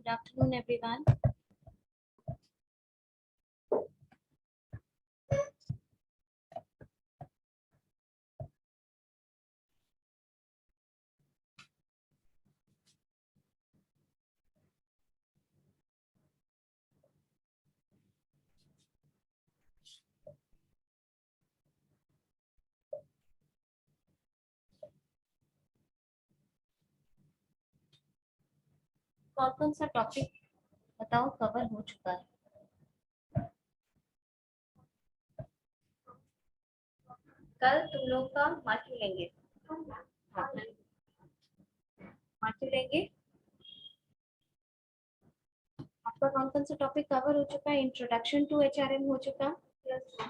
Good afternoon, everyone. कौन सा topic बताओ कवर हो चुका है? कल तुम लोग का मार्किंग लेंगे। मार्किंग लेंगे। आपका कौन सा टॉपिक कवर हो चुका है? इंट्रोडक्शन टू एचआरएम हो चुका,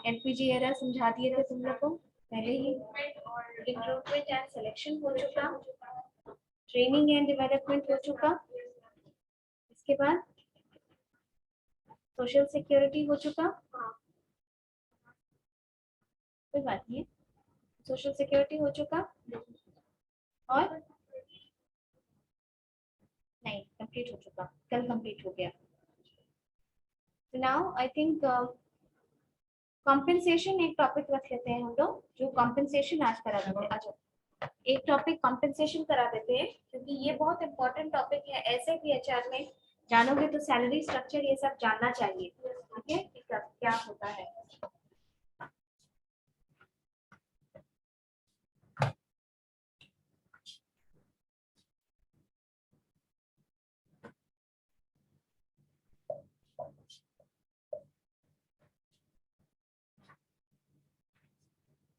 एलपीजी एरा समझा दिए थे तुम लोग को पहले ही, रिक्रूटमेंट एंड सिलेक्शन हो चुका, ट्रेनिंग एंड डेवलपमेंट हो चुका, इसके बाद सोशल सिक्योरिटी हो चुका। कोई बात नहीं, सोशल सिक्योरिटी हो चुका और नहीं कंप्लीट हो चुका, कल कंप्लीट हो गया। नाउ आई थिंक कॉम्पेंसेशन एक टॉपिक रख लेते हैं हम लोग, जो कॉम्पेंसेशन आज करा देते हैं। अच्छा, एक टॉपिक कॉम्पेंसेशन करा देते हैं क्योंकि ये बहुत इंपॉर्टेंट टॉपिक है। ऐसे भी एचआर में जानोगे तो सैलरी स्ट्रक्चर ये सब जानना चाहिए, ठीक है, कि क्या होता है।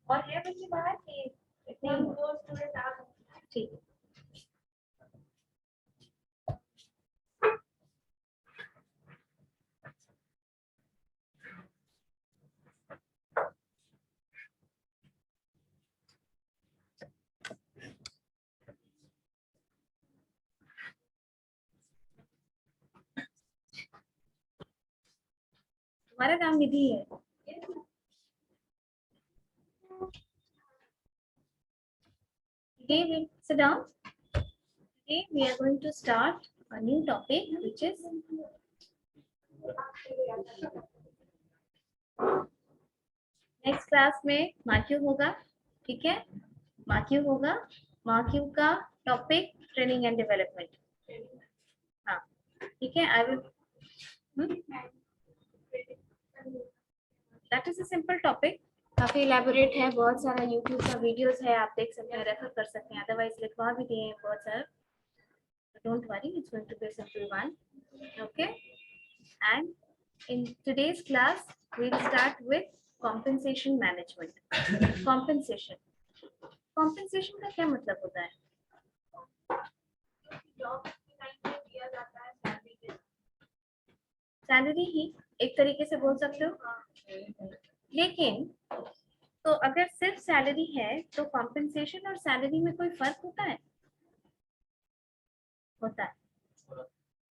और है बच्चे बाहर कि इतने दो स्टूडेंट आप? ठीक है, हमारा नाम निधि है। Okay, we'll sit down. Okay, we are going to start a new topic, which is next class में मार्क्यू होगा, ठीक है, मार्क्यू होगा। मार्क्यू का टॉपिक ट्रेनिंग एंड डेवलपमेंट। हाँ ठीक है, I will, that is a simple topic, काफी इलेबोरेट है, बहुत सारा यूट्यूब का वीडियोस है, आप देख सकते हैं, रेफर कर सकते हैं, अदरवाइज लिखवा भी दिए हैं बहुत सारा। Don't worry, it's going to be a simple one, okay. And in today's class we'll start with compensation management. compensation का क्या मतलब होता है? सैलरी ही एक तरीके से बोल सकते हो, लेकिन तो अगर सिर्फ सैलरी है तो कॉम्पेंसेशन और सैलरी में कोई फर्क होता है? होता है।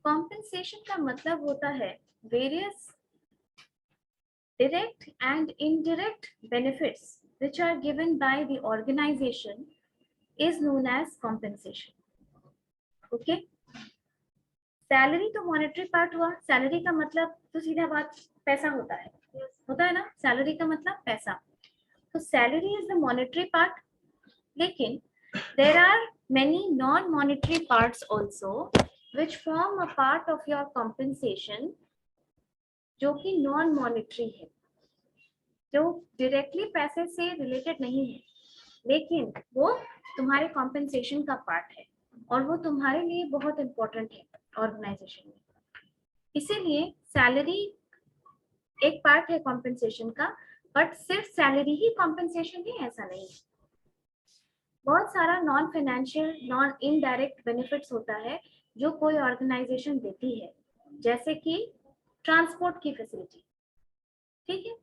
कॉम्पेंसेशन का मतलब होता है various direct and indirect benefits which are given by the organization is known as compensation. Okay? Salary तो मॉनेटरी पार्ट हुआ, सैलरी का मतलब तो सीधा बात पैसा होता है, होता है ना, सैलरी का मतलब पैसा, तो salary is the monetary part. लेकिन there are many non-monetary parts also which form a part of your compensation, जो कि नॉन मॉनेटरी है, जो डायरेक्टली पैसे से रिलेटेड नहीं है, लेकिन वो तुम्हारे कॉम्पेंसेशन का पार्ट है और वो तुम्हारे लिए बहुत इंपॉर्टेंट है ऑर्गेनाइजेशन में। इसीलिए सैलरी एक पार्ट है कॉम्पेंसेशन का, बट सिर्फ सैलरी ही कॉम्पेंसेशन है ऐसा नहीं है। बहुत सारा non financial, non indirect benefits होता है जो कोई ऑर्गेनाइजेशन देती है, जैसे कि ट्रांसपोर्ट की फैसिलिटी, ठीक है।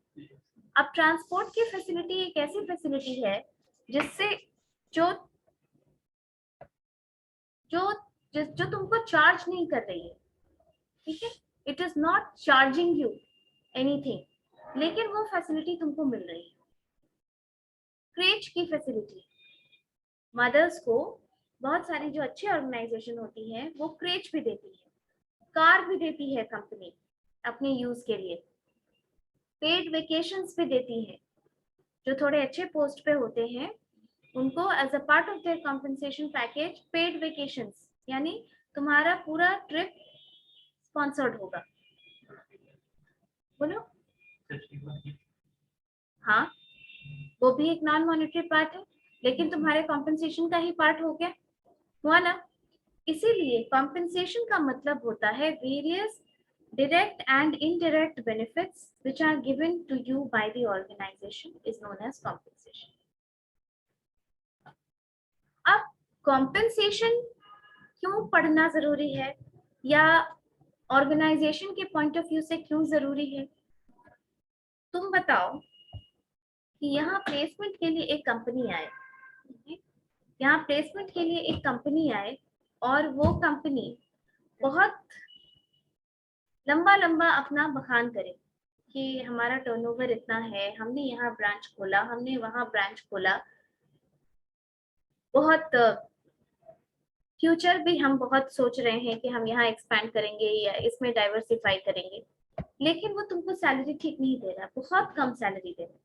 अब ट्रांसपोर्ट की फैसिलिटी एक ऐसी फैसिलिटी है जिससे जो जो जो तुमको चार्ज नहीं कर रही है, ठीक है, it is not charging you anything, लेकिन वो फैसिलिटी तुमको मिल रही है। क्रेच की फैसिलिटी, मदर्स को बहुत सारी जो अच्छी ऑर्गेनाइजेशन होती है वो क्रेच भी देती है, कार भी देती है कंपनी अपने यूज के लिए, पेड वेकेशंस भी देती है। जो थोड़े अच्छे पोस्ट पे होते हैं उनको as a part of their compensation package paid vacations, यानी तुम्हारा पूरा ट्रिप स्पॉन्सर्ड होगा। बोलो। हाँ, वो भी एक नॉन मॉनेटरी पार्ट है, लेकिन तुम्हारे कॉम्पेंसेशन का ही पार्ट हो गया, हुआ ना। इसीलिए कॉम्पेंसेशन का मतलब होता है various direct and indirect benefits which are given to you by the organization is known as compensation. अब compensation क्यों पढ़ना जरूरी है या ऑर्गेनाइजेशन के पॉइंट ऑफ व्यू से क्यों जरूरी है? तुम बताओ कि यहाँ प्लेसमेंट के लिए एक कंपनी आए, यहाँ प्लेसमेंट के लिए एक कंपनी आए और वो कंपनी बहुत लंबा लंबा अपना बखान करे कि हमारा टर्नओवर इतना है, हमने यहाँ ब्रांच खोला, हमने वहां ब्रांच खोला, बहुत फ्यूचर भी हम बहुत सोच रहे हैं कि हम यहाँ एक्सपैंड करेंगे या इसमें डाइवर्सिफाई करेंगे, लेकिन वो तुमको सैलरी ठीक नहीं दे रहा, बहुत कम सैलरी दे रहा।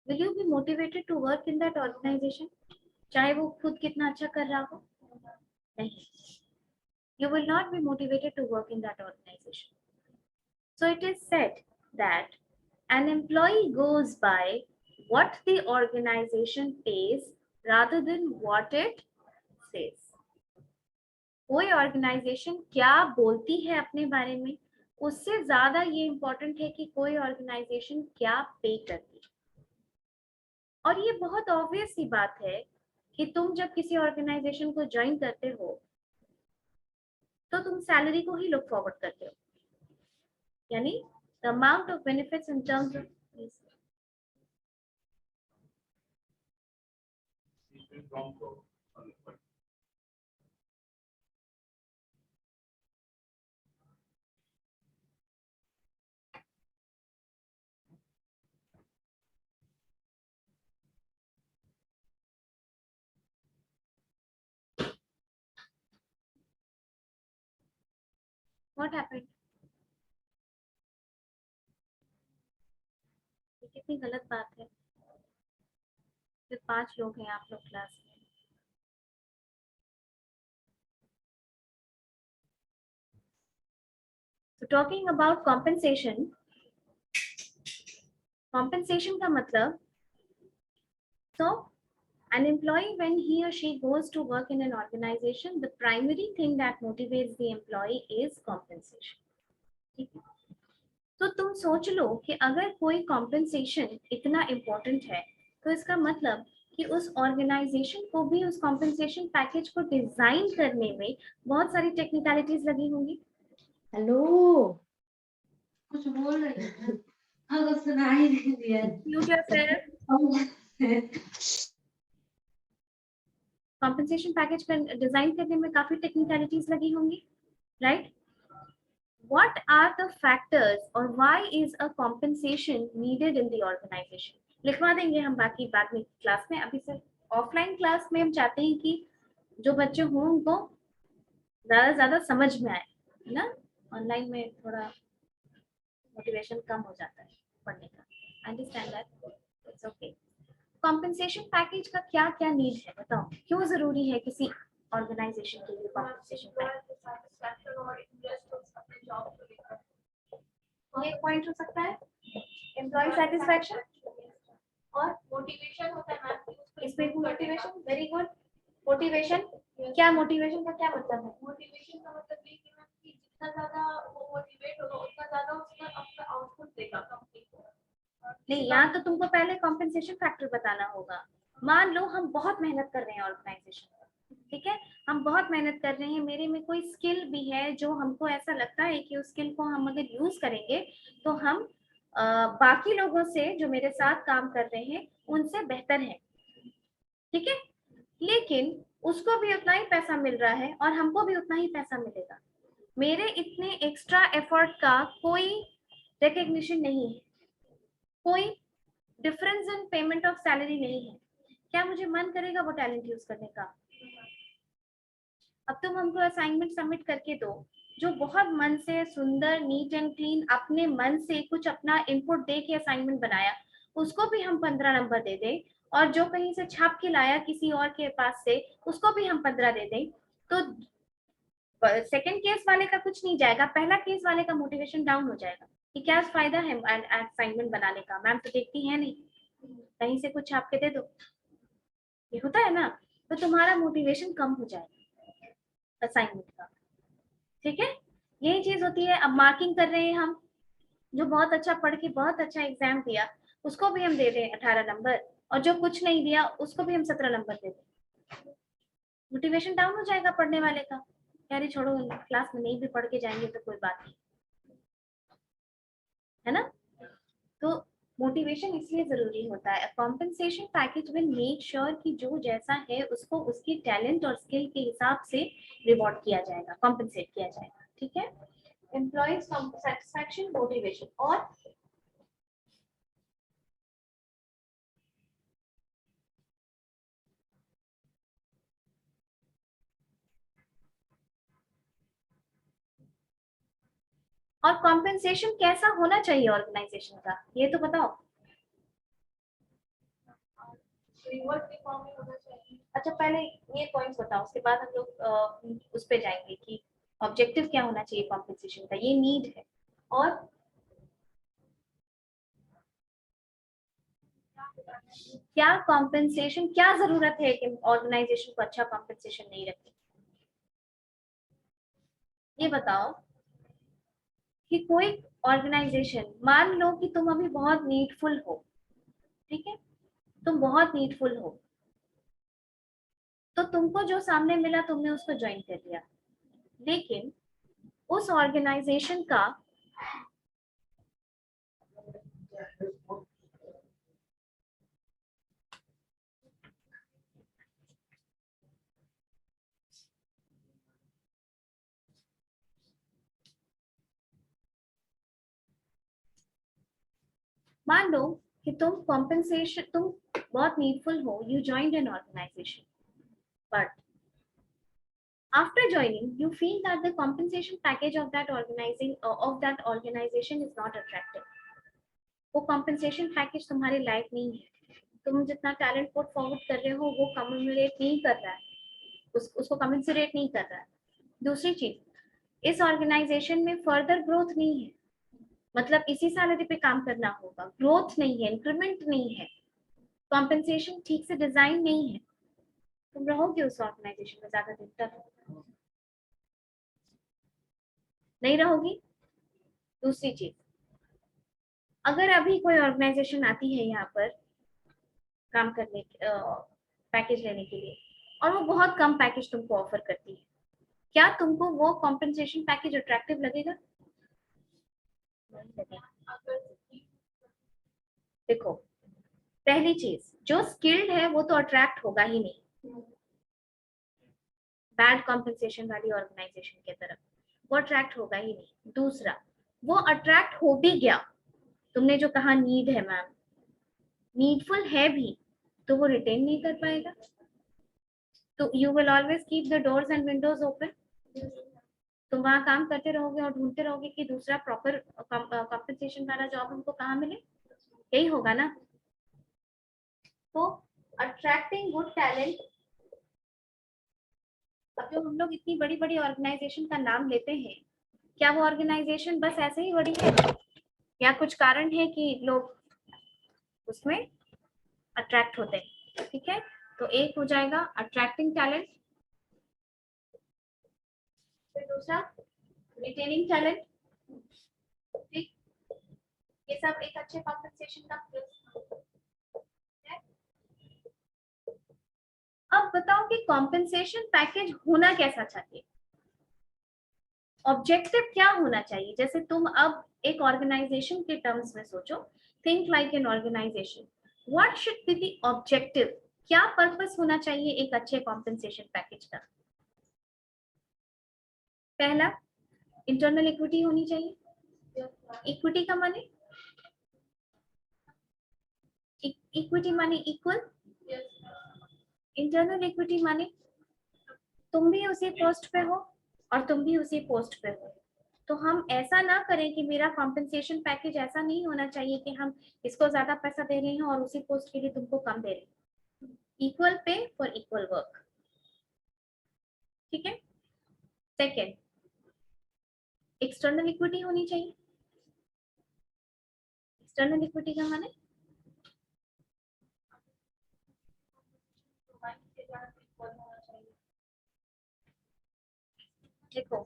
Will you be motivated to work in that organisation, चाहे वो खुद कितना अच्छा कर रहा हो? नहीं, you will not be motivated to work in that organization. So it is said that an employee goes by what the organization pays rather than what it says. कोई ऑर्गेनाइजेशन क्या बोलती है अपने बारे में, उससे ज्यादा ये इम्पोर्टेंट है कि कोई ऑर्गेनाइजेशन क्या पे करती है। और ये बहुत ऑब्वियस सी बात है कि तुम जब किसी ऑर्गेनाइजेशन को ज्वाइन करते हो तो तुम सैलरी को ही लुक फॉरवर्ड करते हो, यानी the amount of benefits in terms of what happened? ये कितनी गलत बात है, सिर्फ 5 लोग हैं आप लोग क्लास में। So talking about compensation, compensation का मतलब, so an employee when he or she goes to work in an organization, the primary thing that motivates the employee is compensation. ठीक है, तो तुम सोच लो कि अगर कोई compensation इतना important है तो इसका मतलब कि उस ऑर्गेनाइजेशन को भी उस compensation पैकेज को डिजाइन करने में बहुत सारी टेक्निकलिटीज लगी होंगी। हेलो, कुछ बोल रही है हाँ तो सुनाई नहीं दिया। Mute yourself. कॉम्पेंसेशन पैकेज का डिजाइन करने में काफी टेक्निकलिटीज लगी होंगी, right? What are the factors or why is a compensation needed in the organization? लिखवा देंगे हम बाकी बाद में क्लास में, अभी सिर्फ ऑफलाइन क्लास में हम चाहते हैं कि जो बच्चे हों उनको ज्यादा समझ में आए, है ना। ऑनलाइन में थोड़ा मोटिवेशन कम हो जाता है पढ़ने का, understand that, it's okay. Compensation package का क्या क्या नीड है बताओ, क्यों जरूरी है किसी ऑर्गेनाइजेशन के लिए कॉम्पेंसेशन पैकेज? एक पॉइंट हो सकता है एम्प्लॉय सेटिस्फैक्शन और मोटिवेशन होता है मैम, इसमें मोटिवेशन, वेरी गुड। मोटिवेशन क्या, मोटिवेशन का क्या मतलब है? मोटिवेशन का मतलब ये कि मैम जितना ज्यादा वो मोटिवेट होगा उतना ज्यादा उसका अपना आउटपुट देगा कंपनी को। नहीं, यहाँ तो तुमको पहले कॉम्पेंसेशन फैक्टर बताना होगा। मान लो हम बहुत मेहनत कर रहे हैं ऑर्गेनाइजेशन, ठीक है, हम बहुत मेहनत कर रहे हैं, मेरे में कोई स्किल भी है जो हमको ऐसा लगता है कि उस स्किल को हम अगर यूज करेंगे तो हम बाकी लोगों से जो मेरे साथ काम कर रहे हैं उनसे बेहतर है, ठीक है, लेकिन उसको भी उतना ही पैसा मिल रहा है और हमको भी उतना ही पैसा मिलेगा। मेरे इतने एक्स्ट्रा एफर्ट का कोई रिकग्निशन नहीं है, कोई difference in payment of salary नहीं है। क्या मुझे मन करेगा वो टैलेंट यूज करने का? अब तुम हमको असाइनमेंट सबमिट करके दो, जो बहुत मन से सुंदर नीट एंड क्लीन अपने मन से कुछ अपना इनपुट दे के असाइनमेंट बनाया, उसको भी हम 15 नंबर दे दें, और जो कहीं से छाप के लाया किसी और के पास से, उसको भी हम 15 दे दें, तो सेकंड केस वाले का कुछ नहीं जाएगा, पहला केस वाले का मोटिवेशन डाउन हो जाएगा कि क्या फायदा है असाइनमेंट बनाने का, मैम तो देखती है नहीं, कहीं से कुछ छाप के दे दो, ये होता है ना, तो तुम्हारा मोटिवेशन कम हो जाएगा असाइनमेंट का। ठीक है, यही चीज होती है। अब मार्किंग कर रहे हैं हम, जो बहुत अच्छा पढ़ के बहुत अच्छा एग्जाम दिया उसको भी हम दे दें 18 नंबर, और जो कुछ नहीं दिया उसको भी हम 17 नंबर दे दें, मोटिवेशन डाउन हो जाएगा पढ़ने वाले का, यार छोड़ो क्लास में नहीं भी पढ़ के जाएंगे तो कोई बात नहीं, है ना। तो मोटिवेशन इसलिए जरूरी होता है। Compensation package will make sure कि जो जैसा है उसको उसकी टैलेंट और स्किल के हिसाब से रिवॉर्ड किया जाएगा, कॉम्पेंसेट किया जाएगा। ठीक है, एम्प्लॉइज सेटिस्फैक्शन मोटिवेशन। और कॉम्पेंसेशन कैसा होना चाहिए ऑर्गेनाइजेशन का, ये तो बताओ। रिवॉर्ड के फॉर्म में होना चाहिए। अच्छा पहले ये पॉइंट्स बताओ, उसके बाद हम लोग उस पे जाएंगे कि ऑब्जेक्टिव क्या होना चाहिए कॉम्पेंसेशन का, ये नीड है। और क्या कॉम्पेंसेशन, क्या जरूरत है कि ऑर्गेनाइजेशन को अच्छा कॉम्पेंसेशन नहीं रखे, ये बताओ। कि कोई ऑर्गेनाइजेशन, मान लो कि तुम अभी बहुत नीडफुल हो, ठीक है, तुम बहुत नीडफुल हो, तो तुमको जो सामने मिला तुमने उसको ज्वाइन कर लिया, लेकिन उस ऑर्गेनाइजेशन का मान लो कि तुम कॉम्पेंसेशन, तुम बहुत नीडफुल हो, you joined an organisation, but after joining you feel that the compensation package of that organization is not attractive, वो compensation package तुम्हारे लायक नहीं है, तुम जितना टैलेंट पुट फॉरवर्ड कर रहे हो वो कम्युनिकेट नहीं कर रहा है, उसको कमेंसरेट नहीं कर रहा है। दूसरी चीज, इस ऑर्गेनाइजेशन में फर्दर ग्रोथ नहीं है, मतलब इसी सैलरी पे काम करना होगा, ग्रोथ नहीं है, इंक्रीमेंट नहीं है, कॉम्पेंसेशन ठीक से डिजाइन नहीं है, तुम रहोगे उस ऑर्गेनाइजेशन में ज्यादा दिन तक नहीं रहोगी। दूसरी चीज, अगर अभी कोई ऑर्गेनाइजेशन आती है यहाँ पर काम करने, पैकेज लेने के लिए, और वो बहुत कम पैकेज तुमको ऑफर करती है, क्या तुमको वो कॉम्पेंसेशन पैकेज अट्रैक्टिव लगेगा? देखो, पहली चीज, जो स्किल्ड है वो तो अट्रैक्ट होगा ही नहीं बैड कॉम्पेंसेशन वाली ऑर्गेनाइजेशन की तरफ, वो अट्रैक्ट होगा ही नहीं। दूसरा, वो अट्रैक्ट हो भी गया, तुमने जो कहा नीड है मैम, नीडफुल है भी, तो वो रिटेन नहीं कर पाएगा, तो you will always keep the doors and Windows open, तुम वहां काम करते रहोगे और ढूंढते रहोगे कि दूसरा प्रॉपर कॉम्पेंसेशन वाला जॉब हमको कहाँ मिले, यही होगा ना। तो अट्रैक्टिंग गुड टैलेंट, अब जो हम लोग इतनी बड़ी बड़ी ऑर्गेनाइजेशन का नाम लेते हैं, क्या वो ऑर्गेनाइजेशन बस ऐसे ही बड़ी है, या कुछ कारण है कि लोग उसमें अट्रैक्ट होते हैं? ठीक है, तो एक हो जाएगा अट्रैक्टिंग टैलेंट, फिर दूसरा रिटेनिंग टैलेंट, ठीक, ये सब एक अच्छे कॉम्पेंसेशन का प्लस है। अब बताओ कि कॉम्पेंसेशन पैकेज होना कैसा चाहिए, ऑब्जेक्टिव क्या होना चाहिए। जैसे तुम अब एक ऑर्गेनाइजेशन के टर्म्स में सोचो, think like an organisation, what should be the objective, क्या पर्पस होना चाहिए एक अच्छे कॉम्पेंसेशन पैकेज का। पहला, इंटरनल इक्विटी होनी चाहिए। इक्विटी का माने, इक्विटी माने इक्वल, इंटरनल इक्विटी माने तुम भी उसी पोस्ट पे हो और तुम भी उसी पोस्ट पे हो, तो हम ऐसा ना करें कि मेरा कॉम्पेंसेशन पैकेज ऐसा नहीं होना चाहिए कि हम इसको ज्यादा पैसा दे रहे हैं और उसी पोस्ट के लिए तुमको कम दे रहे हैं। Equal pay for equal work, ठीक है। सेकेंड, एक्सटर्नल इक्विटी होनी चाहिए। एक्सटर्नल इक्विटी का माने देखो,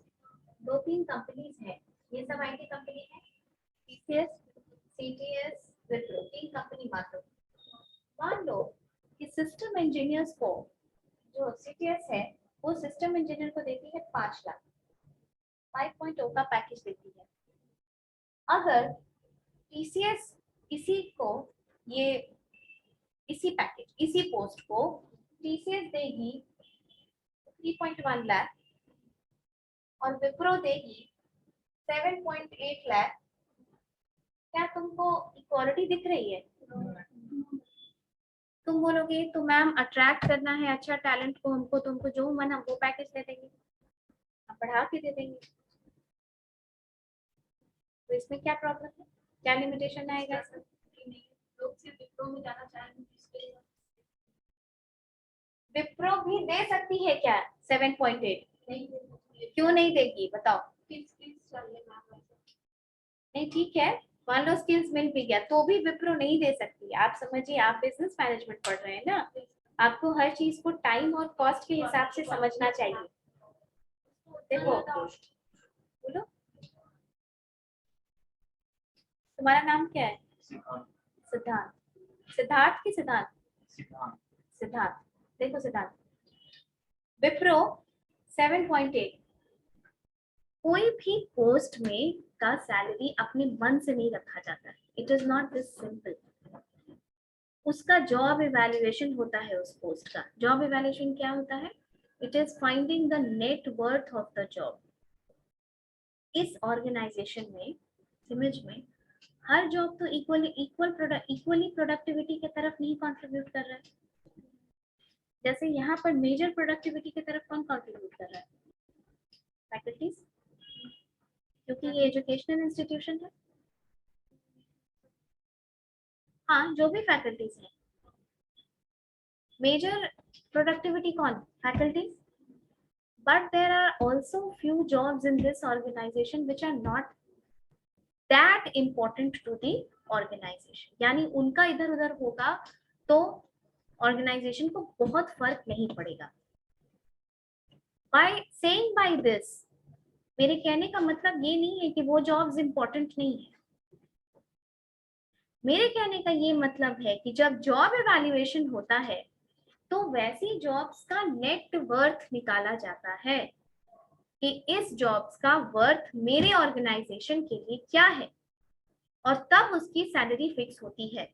दो तीन कंपनीज हैं, ये सब आईटी कंपनी है, टीसीएस, सीटीएस, विप्रो, तीन कंपनी मात्र। मान लो कि सिस्टम इंजीनियर्स को, जो सीटीएस है वो सिस्टम इंजीनियर को देती है 5 लाख, 5.0 का पैकेज देती है। अगर टीसीएस इसी को, ये इसी पैकेज, इसी पोस्ट को टीसीएस देगी 3.1 लाख और विप्रो देगी 7.8 लाख, क्या तुमको इक्वालिटी दिख रही है? तुम बोलोगे तो मैम अट्रैक्ट करना है अच्छा टैलेंट को हमको, तुमको जो मन हम वो पैकेज दे देंगे, हम बढ़ा के दे देंगे। तो इसमें क्या प्रॉब्लम है, क्या लिमिटेशन आएगा इसमें? लोग सिर्फ विप्रो में जाना चाहेंगे, विप्रो भी दे सकती है क्या 7.8? क्यों नहीं देगी बताओ? नहीं ठीक है, मान लो स्किल्स मिल भी गया तो भी विप्रो नहीं दे सकती। आप समझिए, आप बिजनेस मैनेजमेंट पढ़ रहे हैं ना, आपको हर चीज को टाइम और कॉस्ट के हिसाब से समझना चाहिए। देखो, बोलो तुम्हारा नाम क्या है? सिद्धांत। सिद्धार्थ की सिद्धांत? सिद्धार्थ। देखो सिद्धांत, विप्रो 7.8, कोई भी पोस्ट में का सैलरी अपने मन से नहीं रखा जाता है। It is not this simple. उसका जॉब इवैल्यूएशन होता है उस पोस्ट का। जॉब इवैल्यूएशन क्या होता है? It is finding the net worth of the job. इस ऑर्गेनाइजेशन में, इमेज में, हर जॉब तो इक्वली प्रोडक्टिविटी की तरफ नहीं कंट्रीब्यूट कर रहा है। जैसे यहाँ पर मेजर प्रोडक्टिविटी की तरफ कौन कंट्रीब्यूट कर रहा है? फैकल्टीज, क्योंकि ये एजुकेशनल इंस्टीट्यूशन है। हाँ, जो भी फैकल्टीज हैं, मेजर प्रोडक्टिविटी कौन? Faculties. But there are also few jobs in this organization which are not that important to the organization. यानी उनका इधर उधर होगा तो ऑर्गेनाइजेशन को बहुत फर्क नहीं पड़ेगा। By saying by this, मेरे कहने का मतलब ये नहीं है कि वो जॉब्स इंपॉर्टेंट नहीं है। मेरे कहने का ये मतलब है कि जब जॉब इवैल्यूएशन होता है तो वैसी जॉब्स का नेट वर्थ निकाला जाता है कि इस जॉब्स का वर्थ मेरे ऑर्गेनाइजेशन के लिए क्या है, और तब उसकी सैलरी फिक्स होती है।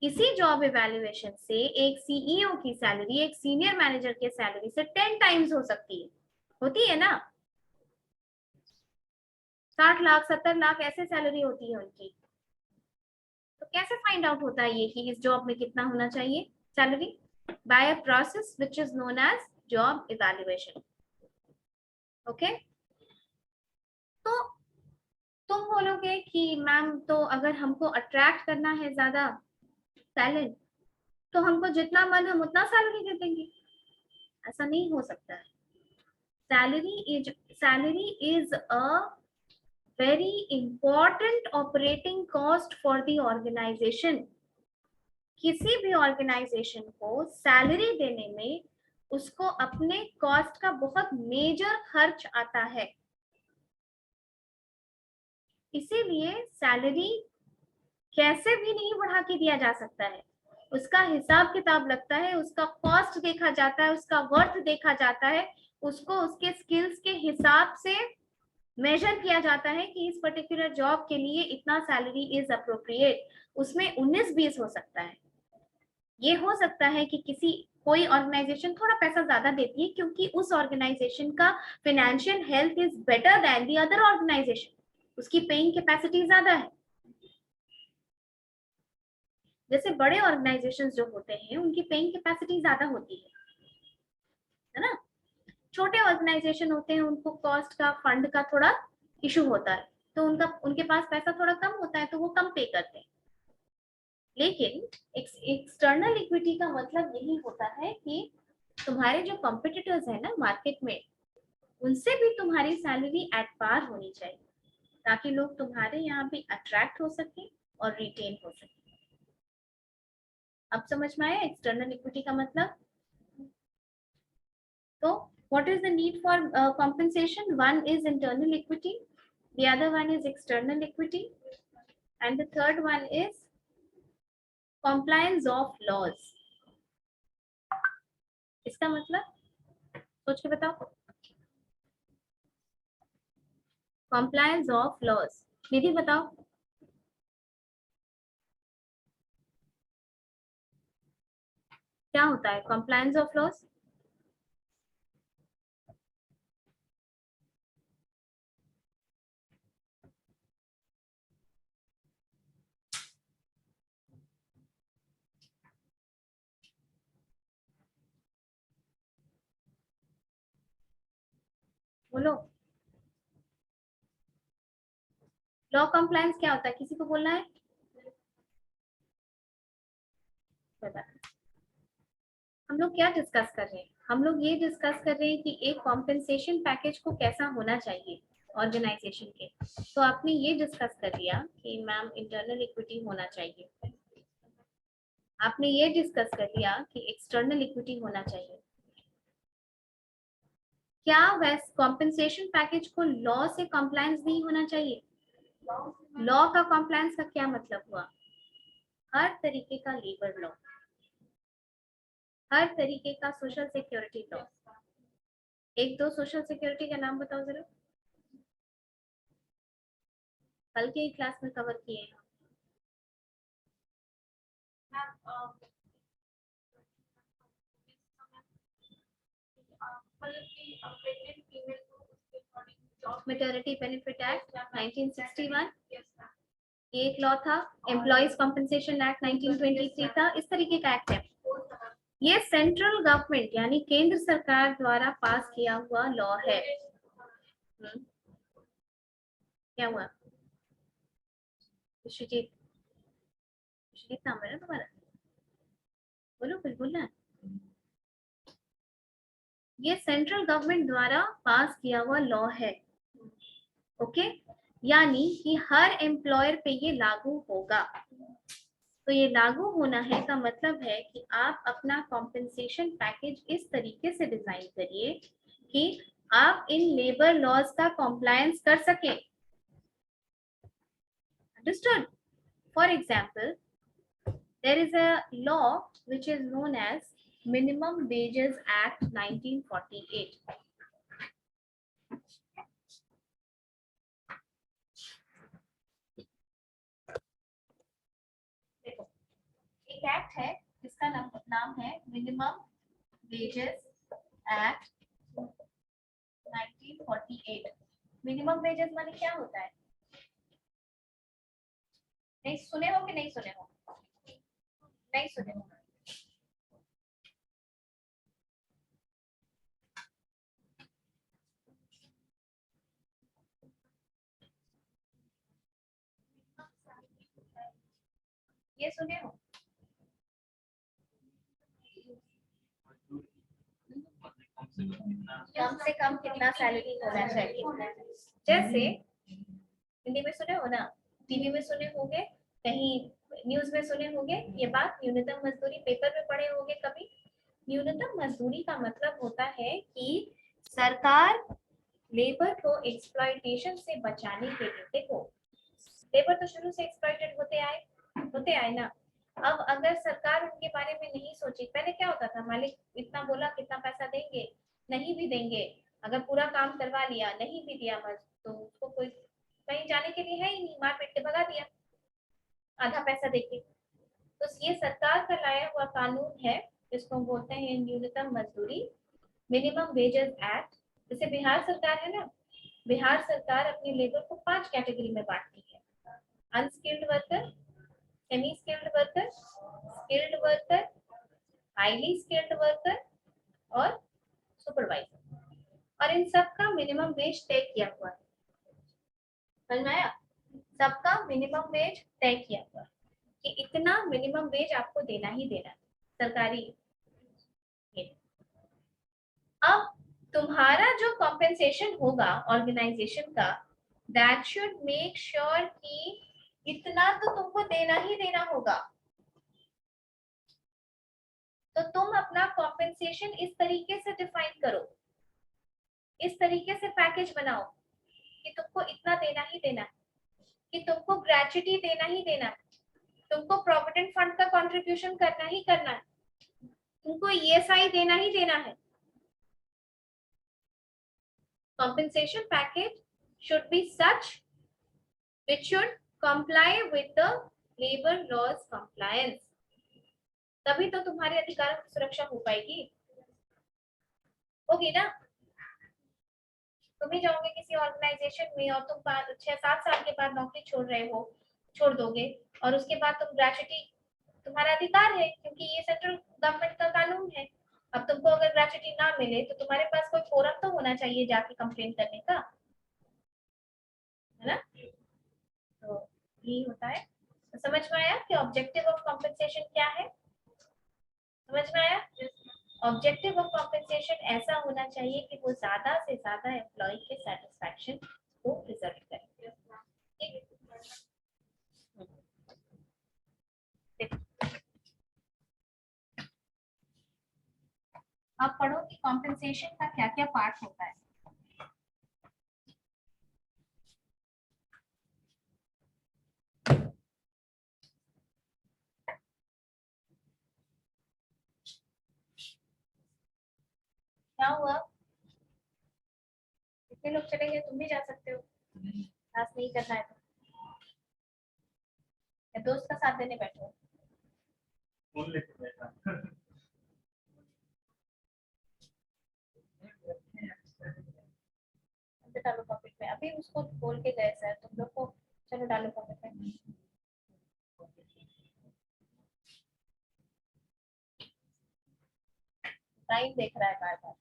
इसी जॉब इवैल्यूएशन से एक सीईओ की सैलरी एक सीनियर मैनेजर के सैलरी से 10 टाइम्स हो सकती है, होती है ना? 60 लाख 70 लाख ऐसे सैलरी होती है उनकी। तो कैसे फाइंड आउट होता है ये कि इस जॉब में कितना होना चाहिए salary? By a process which is known as job evaluation. Okay, तो तुम बोलोगे कि मैम तो अगर हमको अट्रैक्ट करना है ज्यादा टैलेंट तो हमको जितना मन हम उतना सैलरी दे देंगे। ऐसा नहीं हो सकता है। Salary is a very important operating cost for the organisation. किसी भी ऑर्गेनाइजेशन को सैलरी देने में उसको अपने कॉस्ट का बहुत मेजर खर्च आता है। इसीलिए सैलरी कैसे भी नहीं बढ़ा के दिया जा सकता है। उसका हिसाब किताब लगता है, उसका कॉस्ट देखा जाता है, उसका वर्थ देखा जाता है, उसको उसके स्किल्स के हिसाब से मेजर किया जाता है कि इस पर्टिकुलर जॉब के लिए इतना सैलरी इज अप्रोप्रिएट। उसमें 19-20 हो सकता है। ये हो सकता है कि कोई ऑर्गेनाइजेशन थोड़ा पैसा ज्यादा देती है क्योंकि उस ऑर्गेनाइजेशन का financial health is better than the other organisation, उसकी पेइंग कैपेसिटी ज्यादा है। जैसे बड़े ऑर्गेनाइजेशंस जो होते हैं उनकी पेइंग कैपेसिटी ज्यादा होती है ना? छोटे ऑर्गेनाइजेशन होते हैं, उनको कॉस्ट का, फंड का थोड़ा इशू होता है, तो उनके पास पैसा थोड़ा कम होता है, तो वो कम पे करते हैं। लेकिन एक्सटर्नल इक्विटी का मतलब यही होता है कि तुम्हारे जो कॉम्पिटिटर्स है ना मार्केट में, उनसे भी तुम्हारी सैलरी एट पार होनी चाहिए, ताकि लोग तुम्हारे यहाँ भी अट्रैक्ट हो सके और रिटेन हो सके। अब समझ में आया एक्सटर्नल इक्विटी का मतलब? तो what is the need for compensation? One is internal equity, the other one is external equity, and the third one is compliance of laws. इसका मतलब सोच के बताओ। compliance of laws, निधि बताओ। क्या होता है compliance of laws? बोलो। लॉ कंप्लायंस क्या होता है, किसी को बोलना है? हम लोग क्या डिस्कस कर रहे हैं? हम लोग ये डिस्कस कर रहे हैं कि एक कॉम्पेंसेशन पैकेज को कैसा होना चाहिए ऑर्गेनाइजेशन के। तो आपने ये डिस्कस कर लिया कि मैम इंटरनल इक्विटी होना चाहिए, आपने ये डिस्कस कर लिया कि एक्सटर्नल इक्विटी होना चाहिए। क्या वैसे कॉम्पेंसेशन पैकेज को लॉ से कॉम्प्लायंस नहीं होना चाहिए? लॉ का कॉम्प्लायंस का क्या मतलब हुआ? हर तरीके का लेबर लॉ, हर तरीके का सोशल सिक्योरिटी लॉ। एक दो सोशल सिक्योरिटी का नाम बताओ जरा, कल के क्लास में कवर किए हैं। मैटरनिटी बेनिफिट एक्ट 1961, ये एक लॉ था। एम्प्लॉइज कॉम्पेंसेशन एक्ट 1923 था। इस तरीके का एक्ट है। ये सेंट्रल गवर्नमेंट यानी केंद्र सरकार द्वारा पास किया हुआ लॉ है। क्या हुआ विश्वजीत? विश्वजीत नाम है ना तुम्हारा? बोलो कुछ बोलना। ये सेंट्रल गवर्नमेंट द्वारा पास किया हुआ लॉ है, ओके? यानी कि हर एम्प्लॉयर पे ये लागू होगा। तो ये लागू होना है का मतलब है कि आप अपना कॉम्पेंसेशन पैकेज इस तरीके से डिजाइन करिए कि आप इन लेबर लॉज का कॉम्प्लायंस कर सके। Understood? For example, there is a law which is known as Minimum Wages Act 1948. देखो, एक एक्ट है जिसका नाम है minimum wages act 1948। Minimum wages माने क्या होता है? नहीं सुने हो कि नहीं सुने हो? नहीं सुने हो? ये सुने हो? कम से कम कितना सैलरी होना चाहिए? जैसे हिंदी में सुने हो ना, टीवी में सुने होंगे, कहीं न्यूज में सुने होंगे ये बात, न्यूनतम मजदूरी पेपर में पढ़े होंगे कभी। न्यूनतम मजदूरी का मतलब होता है कि सरकार लेबर को एक्सप्लॉइटेशन से बचाने के लिए, देखो लेबर तो शुरू से एक्सप्लॉइटेड होते आए ना। अब अगर सरकार उनके बारे में नहीं सोची, पहले क्या होता था, मालिक इतना बोला कितना पैसा देंगे, नहीं भी देंगे, अगर पूरा काम करवा लिया नहीं भी दिया बस, तो उसको कोई कहीं जाने के लिए है ही नहीं, मार पीट के भगा दिया आधा पैसा देके। तो ये सरकार का लाया हुआ कानून है जिसको बोलते हैं न्यूनतम मजदूरी, मिनिमम वेजेस एक्ट। जैसे बिहार सरकार है ना, बिहार सरकार अपनी लेबर को 5 कैटेगरी में बांटती है: unskilled worker, semi skilled worker, skilled worker, highly skilled worker और सुपरवाइजर। मिनिमम वेज तय किया हुआ है, समझ में आया? सबका मिनिमम वेज तय किया हुआ है कि इतना मिनिमम वेज आपको देना ही देना है, सरकारी ये। अब तुम्हारा जो कॉम्पेंसेशन होगा ऑर्गेनाइजेशन का, दैट शुड मेक श्योर कि इतना तो तुमको देना ही देना होगा। तो तुम अपना कॉम्पेंसेशन इस तरीके से डिफाइन करो, इस तरीके से पैकेज बनाओ कि तुमको इतना देना ही देना है, कि तुमको ग्रेच्युटी देना ही देना है, तुमको प्रोविडेंट फंड का कंट्रीब्यूशन करना ही करना है, तुमको ईएसआई देना ही देना है। Compensation package should be such which should comply with the labor laws compliance. तभी तो तुम्हारे अधिकारों की सुरक्षा हो पाएगी, होगी ना? तुम ही जाओगे किसी ऑर्गेनाइजेशन में और तुम 6-7 साल के बाद नौकरी छोड़ रहे हो, छोड़ दोगे, और उसके बाद तुम ग्रेच्युटी, तुम्हारा अधिकार है क्योंकि ये सेंट्रल गवर्नमेंट का कानून है। अब तुमको अगर ग्रेच्युटी ना मिले तो तुम्हारे पास कोई फोरम तो होना चाहिए जाके कंप्लेन करने का, है ना? तो यही होता है। तो समझ में आया कि ऑब्जेक्टिव ऑफ कॉम्पेंसेशन क्या है? समझ में आया? ऑब्जेक्टिव ऑफ कॉम्पेंसेशन ऐसा होना चाहिए कि वो ज्यादा से ज्यादा एम्प्लॉय के सेटिस्फैक्शन को रिजल्ट करे। ठीक? अब पढ़ो कि कॉम्पेंसेशन का क्या क्या पार्ट होता है। क्या हुआ? कितने लोग चले गए? तुम भी जा सकते हो, क्लास नहीं करना है तो, या दोस्त का साथ देने बैठो। फोन लेके बैठा। अंदर डालो पॉकेट में, अभी उसको बोल के गए सर तुम लोग को, चलो डालो पॉकेट में। टाइम देख रहा है बार बार।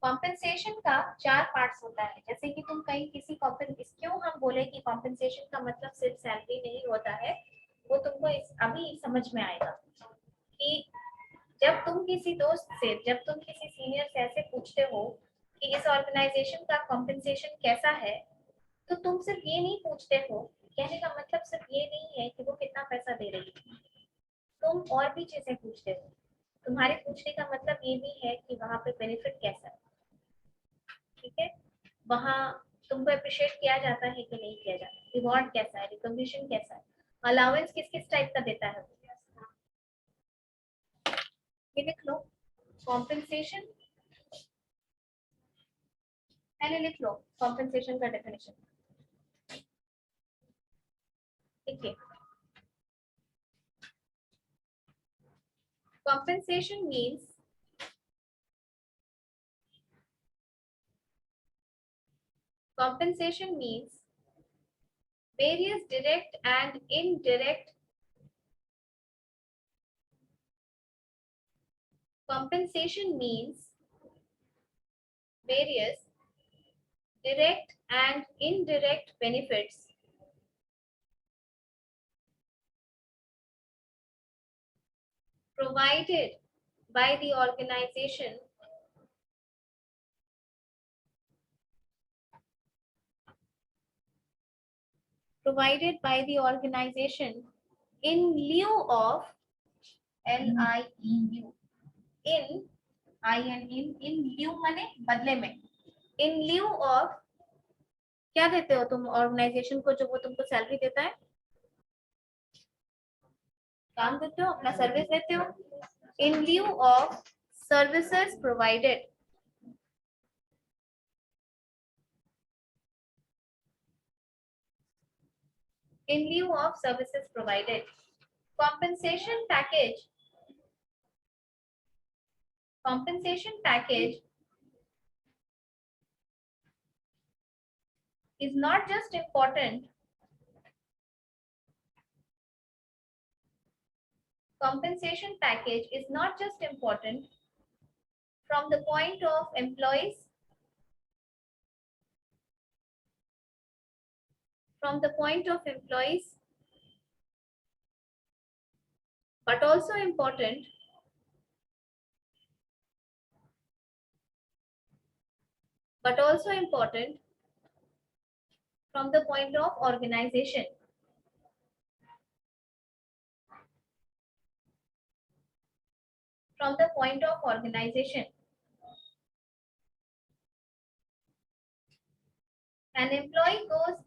कॉम्पेंसेशन का 4 पार्ट्स होता है। जैसे कि तुम कहीं किसी क्यों हम बोले कि कॉम्पेंसेशन का मतलब सिर्फ सैलरी नहीं होता है, वो तुमको अभी समझ में आएगा कि जब तुम किसी दोस्त से, जब तुम किसी सीनियर से ऐसे पूछते हो कि इस ऑर्गेनाइजेशन का कॉम्पेंसेशन कैसा है, तो तुम सिर्फ ये नहीं पूछते हो, कहने का मतलब सिर्फ ये नहीं है कि वो कितना पैसा दे रही है, तुम और भी चीजें पूछते हो। तुम्हारे पूछने का मतलब ये भी है कि वहाँ पे बेनिफिट कैसा है, ठीक है? वहाँ तुमको अप्रिशिएट किया जाता है कि नहीं किया जाता, रिवॉर्ड कैसा है, रिकॉग्निशन कैसा है, अलाउंस किस किस टाइप का देता है, ये लिख लो। कॉम्पेंसेशन, पहले लिख लो कॉम्पेंसेशन का डेफिनेशन, ठीक है? Compensation means various direct and indirect compensation means various direct and indirect benefits provided by the organization in lieu of LIEU, in lieu माने बदले में, in lieu of क्या देते हो तुम ऑर्गेनाइजेशन को जो वो तुमको सैलरी देता है, काम देते हो, अपना सर्विस देते हो, in lieu of services provided, in lieu of services provided. Compensation package is not just important. Compensation package is not just important from the point of employees from the point of employees, but also important from the point of organization. From the point of organization, an employee goes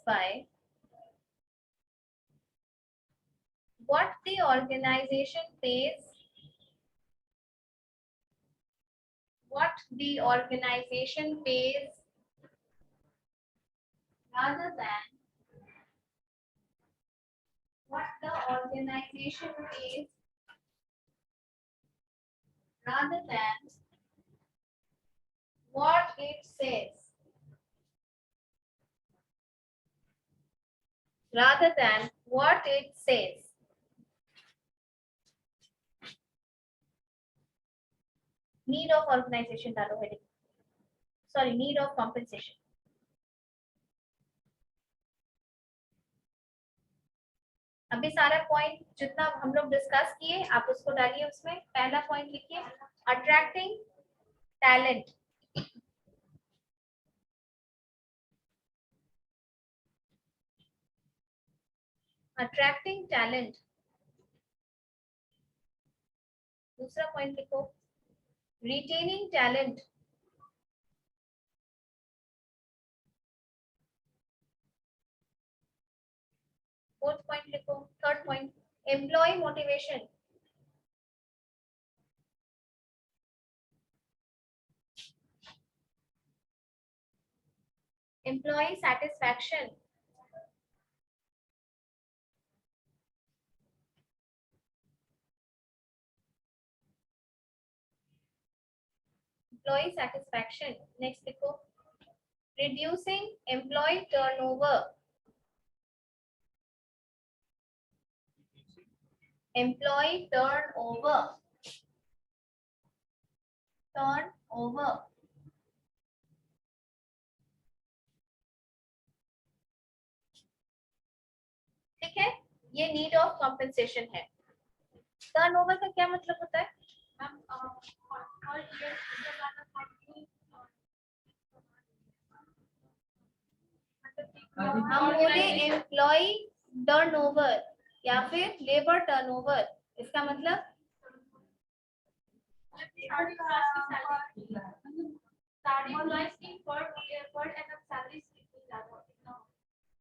by what the organization pays, rather than what the organization pays, rather than what it says, rather than what it says. Need of organization डालो heading. Sorry, need of compensation. अभी सारा point जितना हम लोग discuss किए आप उसको डालिए उसमें. पहला पॉइंट लिखिए, अट्रैक्टिंग टैलेंट. Attracting talent. दूसरा पॉइंट लिखो, रिटेनिंग टैलेंट. फोर्थ पॉइंट लिखो. Third point, employee motivation. Employee satisfaction. Employee satisfaction. Next लिखो, reducing employee turnover. Employee turnover. ठीक है, ये नीड ऑफ कॉम्पेंसेशन है. टर्नओवर का क्या मतलब होता है? हम बोले एम्प्लॉय टर्नओवर या फिर लेबर टर्नओवर, इसका मतलब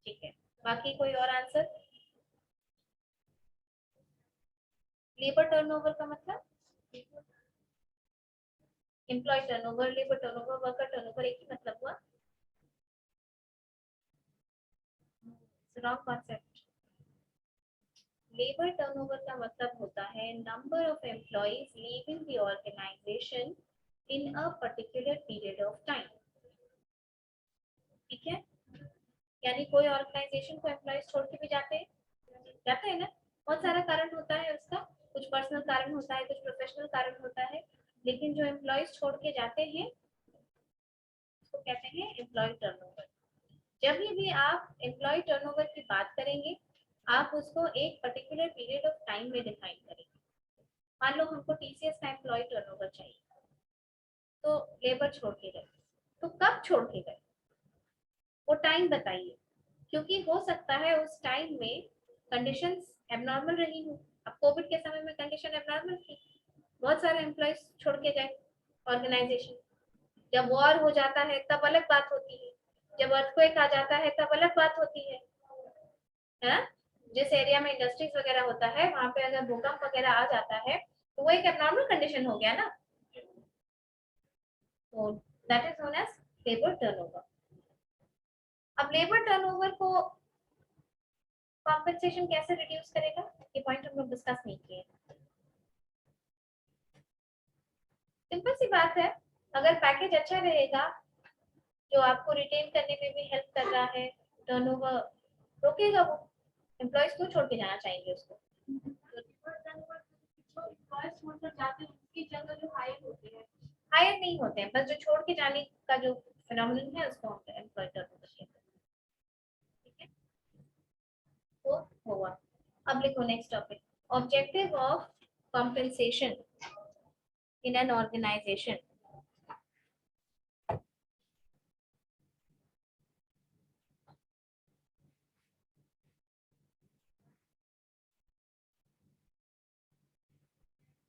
ठीक है. बाकी कोई और आंसर? लेबर टर्नओवर का मतलब employee turnover, labour turnover, worker turnover एक ही मतलब हुआ. Wrong concept. लेबर टर्नओवर का मतलब होता है number of employees leaving the organisation in a particular period of time. ठीक है, यानी कोई ऑर्गेनाइजेशन को एम्प्लॉइज छोड़ के भी जाते हैं ना. बहुत सारा कारण होता है उसका, कुछ पर्सनल कारण होता है, कुछ प्रोफेशनल कारण होता है, लेकिन जो एम्प्लॉइज छोड़ के जाते हैं उसको कहते हैं एम्प्लॉय टर्नओवर. जब भी आप एम्प्लॉय टर्नओवर की बात करेंगे आप उसको एक पर्टिकुलर पीरियड ऑफ टाइम में डिफाइन करेंगे. मान लो हमको टीसीएस का एम्प्लॉय टर्नओवर चाहिए, तो लेबर छोड़ के गए, तो कब छोड़ के गए वो टाइम बताइए, क्योंकि हो सकता है उस टाइम में कंडीशंस एबनॉर्मल रही हो. अब कोविड के समय में कंडीशन एबनॉर्मल थी, बहुत सारे एम्प्लॉयज छोड़ के गए ऑर्गेनाइजेशन. जब वॉर हो जाता है तब अलग बात होती है, जब अर्थक्वेक आ जाता है तब अलग बात होती है. जिस एरिया में इंडस्ट्रीज वगैरह होता है वहां पे अगर भूकंप वगैरह आ जाता है तो वो एक एबनॉर्मल कंडीशन हो गया ना. तो that is known as labour turnover. अब लेबर टर्नओवर को कॉम्पेंसेशन कैसे रिड्यूस करेगा, ये पॉइंट हम लोग डिस्कस नहीं किए. सिंपल सी बात है, अगर पैकेज अच्छा रहेगा जो आपको रिटेन करने में भी हेल्प कर रहा है, टर्नओवर रोकेगा वो. एम्प्लॉयज को छोड़ के जाना चाहेंगे उसको. की जगह जो हायर होते हैं हायर नहीं होते हैं, बस जो छोड़ के जाने का जो फिनोमिनन है उसको हम एम्प्लॉय करते हैं। ठीक है, तो हुआ। अब लिखो next topic, objective of compensation in an organization.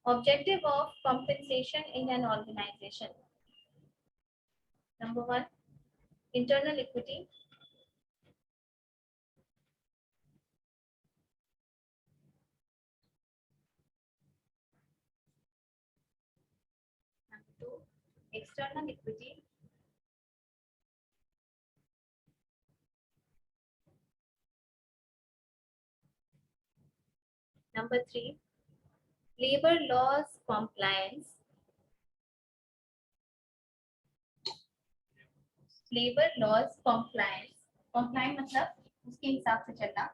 Objective of compensation in an organization. Number one, internal equity. Number two, external equity. Number three, labor laws compliance. Labor laws compliance. Compliance मतलब उसके हिसाब से चलना.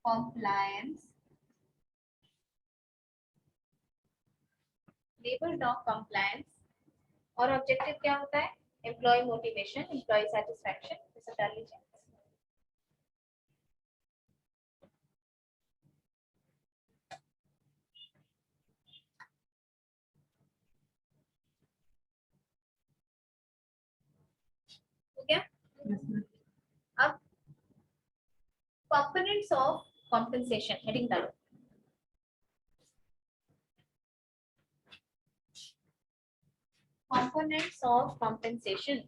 Compliance. Labor law compliance. और objective क्या होता है? Employee motivation, employee satisfaction, intelligence. हो गया? अब कंपोनेंट्स ऑफ कॉम्पेंसेशन हेडिंग डालो. Components of compensation.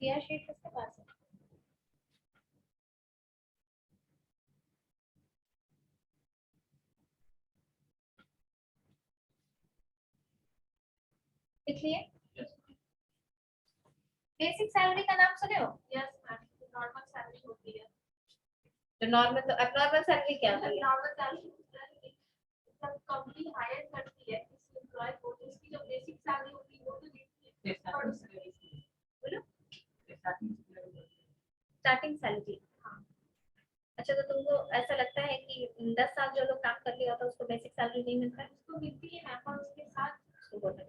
क्या शीट किसके पास है? लिख लिए? बेसिक सैलरी का नाम सुने हो? यस मैम, नॉर्मल सैलरी होती है. तो नॉर्मल, तो अबनॉर्मल सैलरी क्या होती है? नॉर्मल सैलरी सब कंपनी हायर करती है किसी एम्प्लॉय को, तो उसकी जो बेसिक सैलरी होती है वो तो देती है. बोलो. Starting salary. हाँ. अच्छा, तो तुमको ऐसा लगता है कि 10 साल जो लोग काम कर लिया होता है उसको बेसिक सैलरी नहीं मिलता है? उसको मिलती है मैम, और उसके साथ उसको बोलना.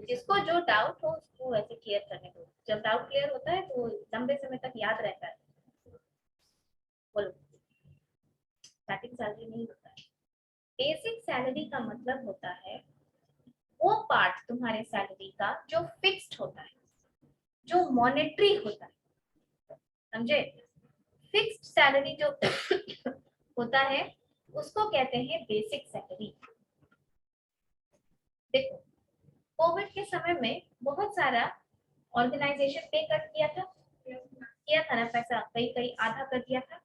जिसको जो डाउट हो उसको वैसे क्लियर करने दो. जब डाउट क्लियर होता है तो लंबे समय तक याद रहता है. बोलो. स्टार्टिंग सैलरी नहीं होता है. बेसिक सैलरी का मतलब होता है वो पार्ट तुम्हारे सैलरी का जो फिक्स्ड होता है, जो मॉनेटरी होता है. समझे? फिक्स्ड सैलरी जो होता है उसको कहते हैं बेसिक सैलरी. देखो, कोविड के समय में बहुत सारा ऑर्गेनाइजेशन पे कट किया था ना पैसा, कई कई आधा कर दिया था.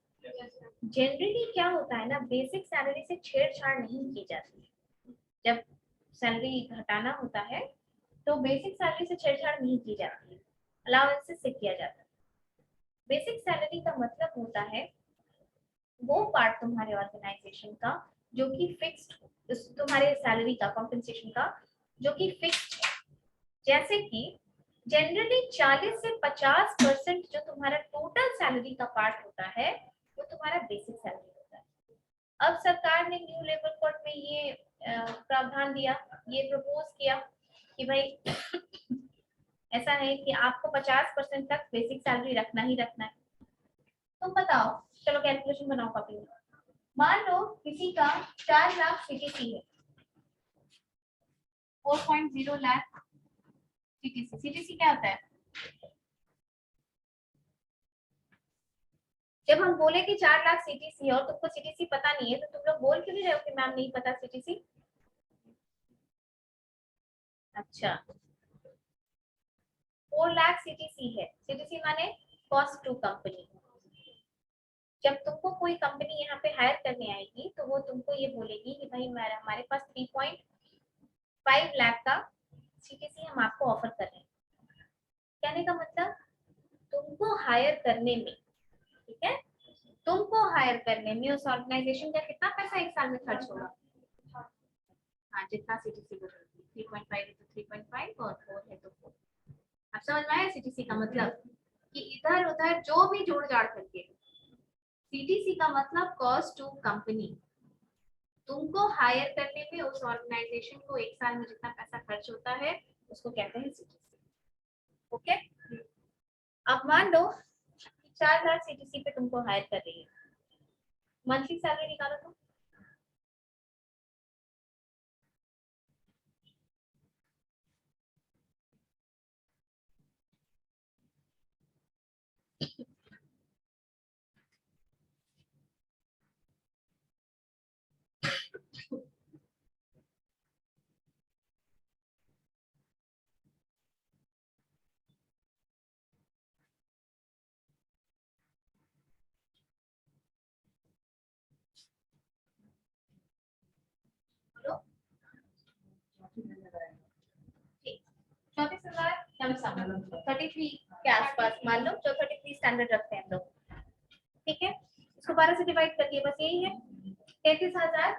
जनरली क्या होता है ना, बेसिक सैलरी से छेड़छाड़ नहीं की जाती है. जब सैलरी घटाना होता है तो बेसिक सैलरी से छेड़छाड़ नहीं की जाती है, अलाउंसेस से किया जाता है. बेसिक सैलरी का मतलब होता है वो पार्ट तुम्हारे ऑर्गेनाइजेशन का जो कि फिक्स्ड, तुम्हारे सैलरी का कॉम्पेंसेशन का जो कि फिक्स्ड है। जैसे कि जनरली 40 से 50% जो तुम्हारा टोटल सैलरी का पार्ट होता है वो तुम्हारा बेसिक सैलरी होता है। अब सरकार ने न्यू लेबर कोड में ये प्रावधान दिया, ये प्रपोज किया कि भाई ऐसा है कि आपको 50% तक बेसिक सैलरी रखना ही रखना है। तुम बताओ, चलो कैलकुलेशन बनाओ कॉपी में। मान लो किसी का 4 लाख सीटीसी है, 4.0 लाख सीटीसी। सीटीसी क्या होता है? जब हम बोले कि 4 लाख सीटीसी और तुमको सीटीसी पता नहीं है तो तुम लोग बोल क्यों नहीं रहे हो कि मैम नहीं पता सीटीसी? अच्छा, 4 लाख सीटीसी है। सीटीसी माने कॉस्ट टू कंपनी। जब तुमको कोई कंपनी यहाँ पे हायर करने आएगी तो वो तुमको ये बोलेगी कि भाई हमारे पास 3.5 लाख का सीटीसी हम आपको ऑफर कर रहे हैं। कहने का मतलब तुमको हायर करने में, ठीक है, तुमको हायर करने में उस ऑर्गेनाइजेशन का कितना पैसा एक साल में खर्च होगा? हाँ, जितना सीटीसी बदलती, 3.5 है तो 3.5 और 4 है तो 4। अब समझ में आया सीटीसी का मतलब? कि इधर उधर जो भी जोड़ जाड़ करके, सीटीसी का मतलब कॉस्ट टू कंपनी। तुमको हायर करने में उस ऑर्गेनाइजेशन को एक साल में जितना पैसा खर्च होता है उसको कहते हैं सीटीसी। ओके, अब मान लो 4 लाख सीटीसी पे तुमको हायर कर रही है, मंथली सैलरी निकालो तो। बोलो, 34,000 33 के आसपास मान लो, जो 33 स्टैंडर्ड रखते हैं हम लोग, ठीक है। इसको 12 से डिवाइड करके बस यही है, 33,000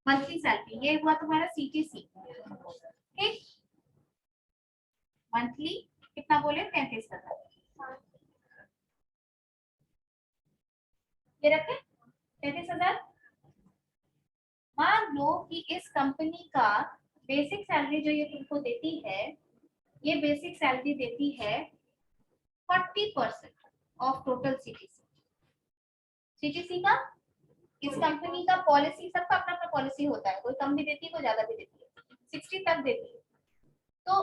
मंथली सैलरी। ये हुआ तुम्हारा सीटीसी, ठीक। मंथली कितना बोले? 33,000। ये रखे 33,000। मान लो कि इस कंपनी का बेसिक सैलरी जो ये तुमको देती है, ये बेसिक सैलरी देती है 40% ऑफ टोटल सीटीसी। सीटीसी का इस कंपनी का पॉलिसी, सबका अपना अपना पॉलिसी होता है, कोई कम भी देती है कोई ज्यादा भी देती है, 60 तक देती है। तो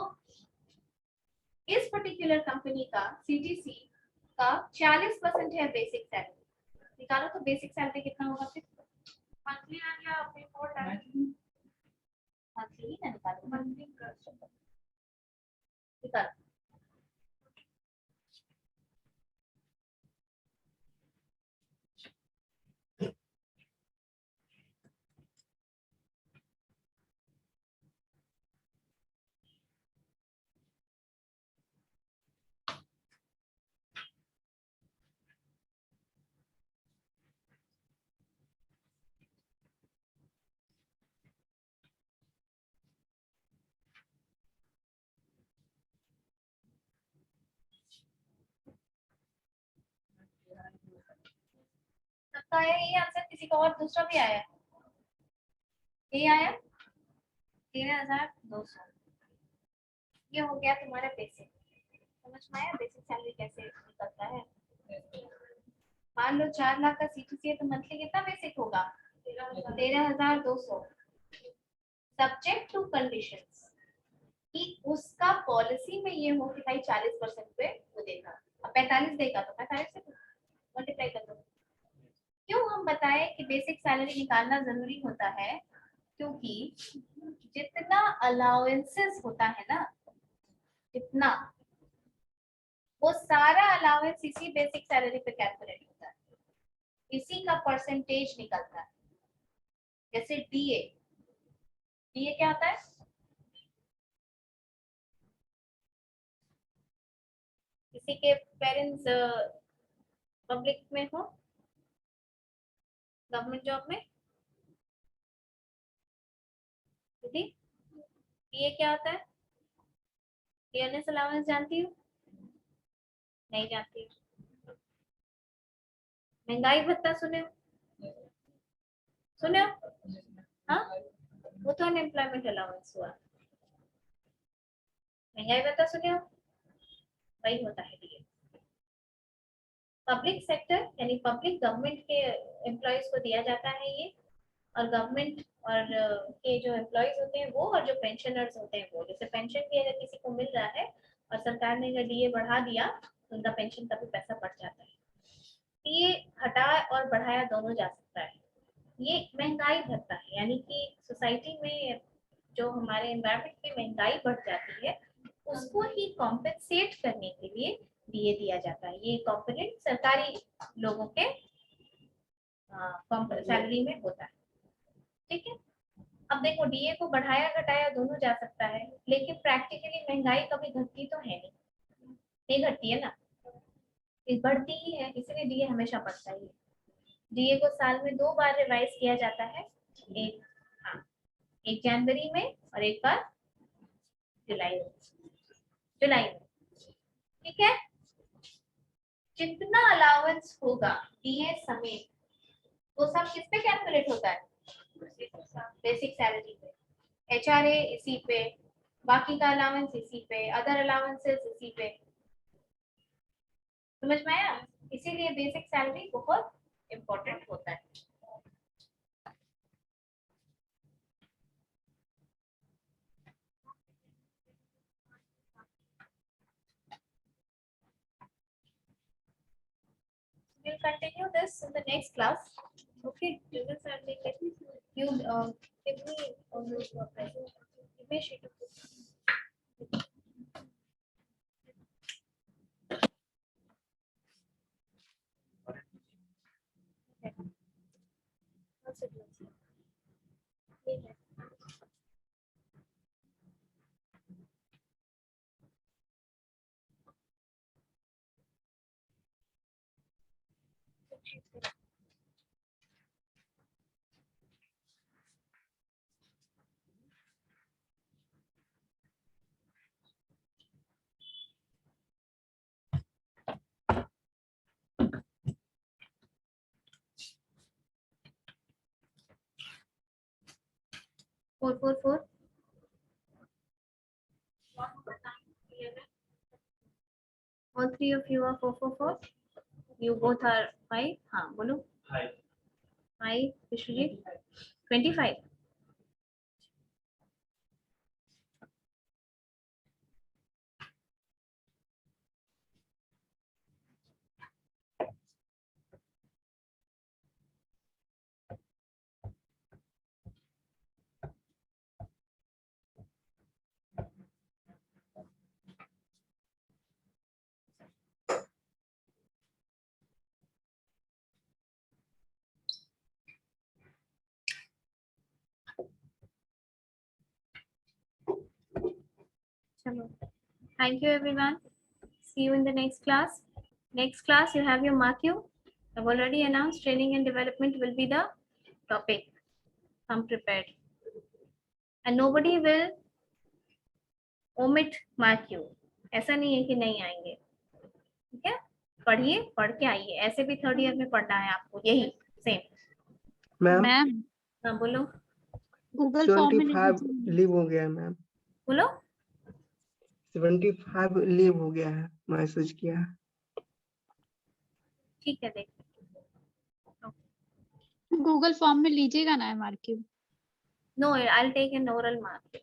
इस पर्टिकुलर कंपनी का सीटीसी का 40% है बेसिक सैलरी। निकालो तो बेसिक सैलरी कितना होगा फिर? मंथली आ गया बिफोर टैक्स। मंथली ही ना, निकालो मंथली निकालो। सबका आया ये आंसर? किसी का और दूसरा भी आया? ये आया 13,200। ये हो गया तुम्हारा बेसिक। समझ में आया बेसिक सैलरी कैसे निकलता है? मान लो 4 लाख का सीटीसी है तो मंथली कितना बेसिक होगा? 13,200। सब्जेक्ट टू कंडीशंस कि उसका पॉलिसी में ये हो कि भाई 40% पे वो देगा। अब 45 देगा तो 45 से मल्टीप्लाई कर दो। क्यों हम बताए कि बेसिक सैलरी निकालना जरूरी होता है? क्योंकि जितना अलाउंसेस होता है ना, जितना, वो सारा अलाउंस इसी बेसिक सैलरी पे कैलकुलेट होता है, इसी का परसेंटेज निकलता है। जैसे डीए, डीए क्या होता है? किसी के पेरेंट्स पब्लिक में हो, गवर्नमेंट जॉब में, दीदी ये क्या होता है? डियरनेस अलाउंस जानती हो? नहीं जानती हो? महंगाई भत्ता सुने हो? सुने हो? हाँ, वो तो अनएम्प्लॉयमेंट अलाउंस हुआ। महंगाई भत्ता सुने हो? वही होता है डीए। पब्लिक सेक्टर यानी पब्लिक गवर्नमेंट के एम्प्लॉयज को दिया जाता है ये, और गवर्नमेंट और के जो एम्प्लॉयज होते हैं वो, और जो पेंशनर्स होते हैं वो। जैसे पेंशन भी अगर किसी को मिल रहा है और सरकार ने अगर डीए बढ़ा दिया तो उनका पेंशन का भी पैसा बढ़ जाता है। डीए हटाया और बढ़ाया दोनों जा सकता है। ये महंगाई भत्ता है, यानी कि सोसाइटी में जो हमारे एनवायरनमेंट में महंगाई बढ़ जाती है उसको ही कॉम्पेंसेट करने के लिए डीए दिया जाता है। ये कॉम्पोनेंट सरकारी लोगों के सैलरी में होता है। ठीक है, अब देखो डीए को बढ़ाया घटाया दोनों जा सकता है, लेकिन प्रैक्टिकली महंगाई कभी घटती तो है नहीं, नहीं घटती है ना, ये बढ़ती ही है, इसलिए डीए हमेशा बढ़ता ही है। डीए को साल में 2 बार रिवाइज किया जाता है, एक हाँ, एक जनवरी में और एक बार जुलाई में। ठीक है, जितना अलाउंस होगा डीए समेत वो सब किस पे कैलकुलेट होता है? बेसिक सैलरी पे, एचआरए इसी पे, बाकी का अलाउंस इसी पे, अदर अलाउंसेस इसी पे। समझ में आया? इसीलिए बेसिक सैलरी बहुत इंपॉर्टेंट होता है। We'll continue this in the next class. Okay, you will certainly get you give me present. Give me a sheet of paper. Okay. What's it like? ये है। Four, four, four. All three of you are 444. You both are 5. हाँ बोलो. 5. विश्वजीत. 25. चलो. Thank you everyone. See you in the next class. Next class you have your mark. I've already announced training and development will be the topic. Come prepared. And nobody will omit mark you. ऐसा नहीं है कि नहीं आएंगे. ठीक है, पढ़िए, पढ़ के आइए. ऐसे भी 3rd ईयर में पढ़ना है आपको, यही सेम. मैम हाँ बोलो. गूगल फॉर्म में 75 लीव हो गया है मैम. बोलो. 75 लीव हो गया है, मैसेज किया है. ठीक है, देख. गूगल फॉर्म में लीजिएगा ना MRQ. No, I'll take an oral mark.